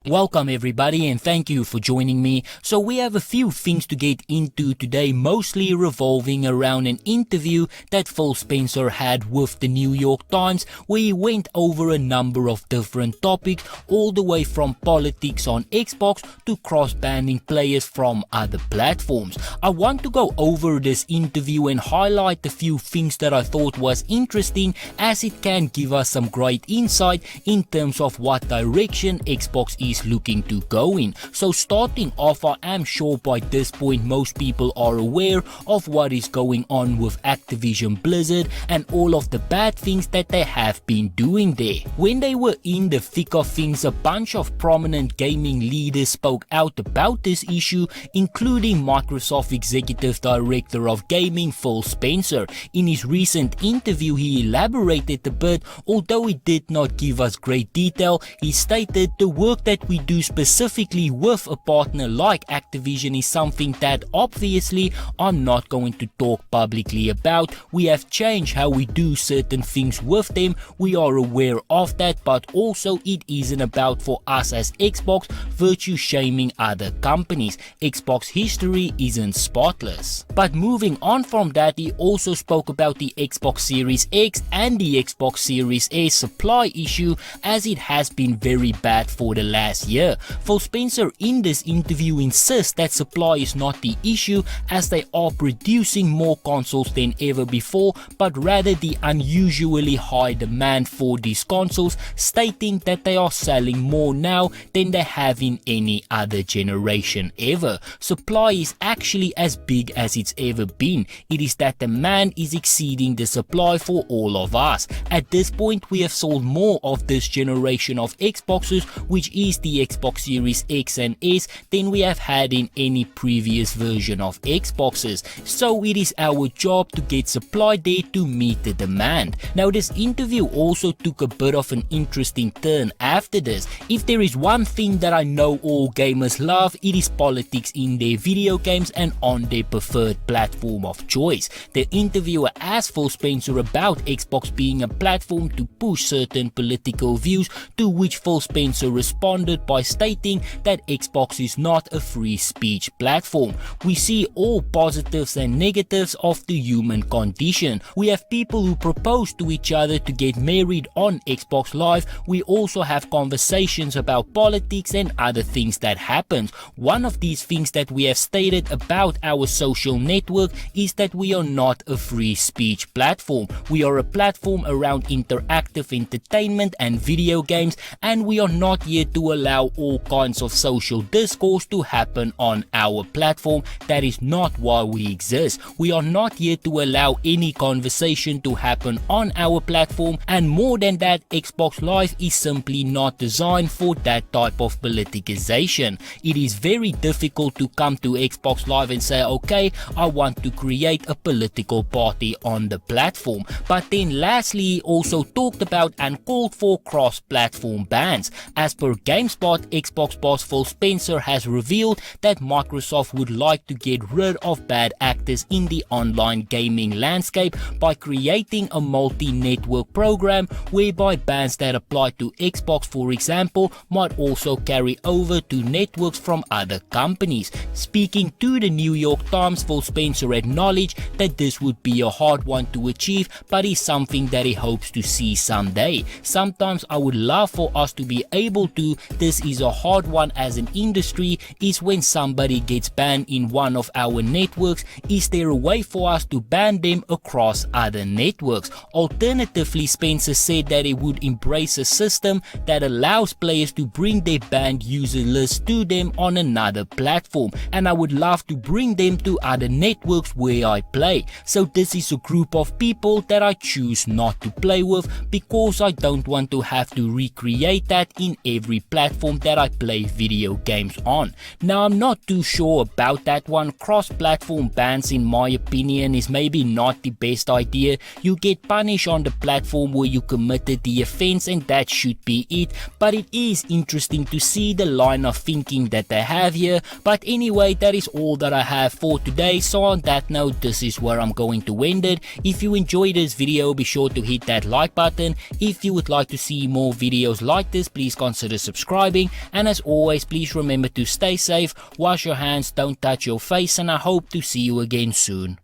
Welcome everybody and thank you for joining me. So we have a few things to get into today, mostly revolving around an interview that Phil Spencer had with the New York Times, where he went over a number of different topics, all the way from politics on Xbox to cross-banning players from other platforms. I want to go over this interview and highlight a few things that I thought was interesting, as it can give us some great insight in terms of what direction Xbox is looking to go in. So starting off, I am sure by this point most people are aware of what is going on with Activision Blizzard and all of the bad things that they have been doing there. When they were in the thick of things, a bunch of prominent gaming leaders spoke out about this issue, including Microsoft Executive Director of Gaming Phil Spencer. In his recent interview, he elaborated a bit, although he did not give us great detail. He stated the work that we do specifically with a partner like Activision is something that obviously I'm not going to talk publicly about. We have changed how we do certain things with them. We are aware of that, but also it isn't about for us as Xbox virtue shaming other companies. Xbox history isn't spotless. But moving on from that, he also spoke about the Xbox Series X and the Xbox Series S supply issue, as it has been very bad for the last year. Phil Spencer in this interview insists that supply is not the issue, as they are producing more consoles than ever before, but rather the unusually high demand for these consoles, stating that they are selling more now than they have in any other generation ever. Supply is actually as big as it's ever been. It is that demand is exceeding the supply for all of us. At this point, we have sold more of this generation of Xboxes, which is the Xbox Series X and S, than we have had in any previous version of Xboxes. So it is our job to get supply there to meet the demand. Now this interview also took a bit of an interesting turn after this. If there is one thing that I know all gamers love, it is politics in their video games and on their preferred platform of choice. The interviewer asked Phil Spencer about Xbox being a platform to push certain political views, to which Phil Spencer responded by stating that Xbox is not a free speech platform. We see all positives and negatives of the human condition. We have people who propose to each other to get married on Xbox Live. We also have conversations about politics and other things that happen. One of these things that we have stated about our social network is that we are not a free speech platform. We are a platform around interactive entertainment and video games, and we are not here to allow all kinds of social discourse to happen on our platform. That is not why we exist. We are not here to allow any conversation to happen on our platform, and more than that, Xbox Live is simply not designed for that type of politicization. It is very difficult to come to Xbox Live and say, okay, I want to create a political party on the platform. But then lastly, he also talked about and called for cross-platform bans. As per GameSpot, Xbox boss Phil Spencer has revealed that Microsoft would like to get rid of bad actors in the online gaming landscape by creating a multi-network program whereby bans that apply to Xbox, for example, might also carry over to networks from other companies. Speaking to the New York Times, Phil Spencer acknowledged that this would be a hard one to achieve, but is something that he hopes to see someday. Sometimes I would love for us to be able to. This is a hard one as an industry, is when somebody gets banned in one of our networks, is there a way for us to ban them across other networks? Alternatively, Spencer said that he would embrace a system that allows players to bring their banned user list to them on another platform, and I would love to bring them to other networks where I play. So this is a group of people that I choose not to play with, because I don't want to have to recreate that in every platform that I play video games on. Now I'm not too sure about that one. Cross-platform bans, in my opinion, is maybe not the best idea. You get punished on the platform where you committed the offense, and that should be it. But it is interesting to see the line of thinking that they have here. But anyway, that is all that I have for today. So on that note, this is where I'm going to end it. If you enjoyed this video, be sure to hit that like button. If you would like to see more videos like this, please consider subscribing. subscribing, and as always, please remember to stay safe, wash your hands, don't touch your face, and I hope to see you again soon.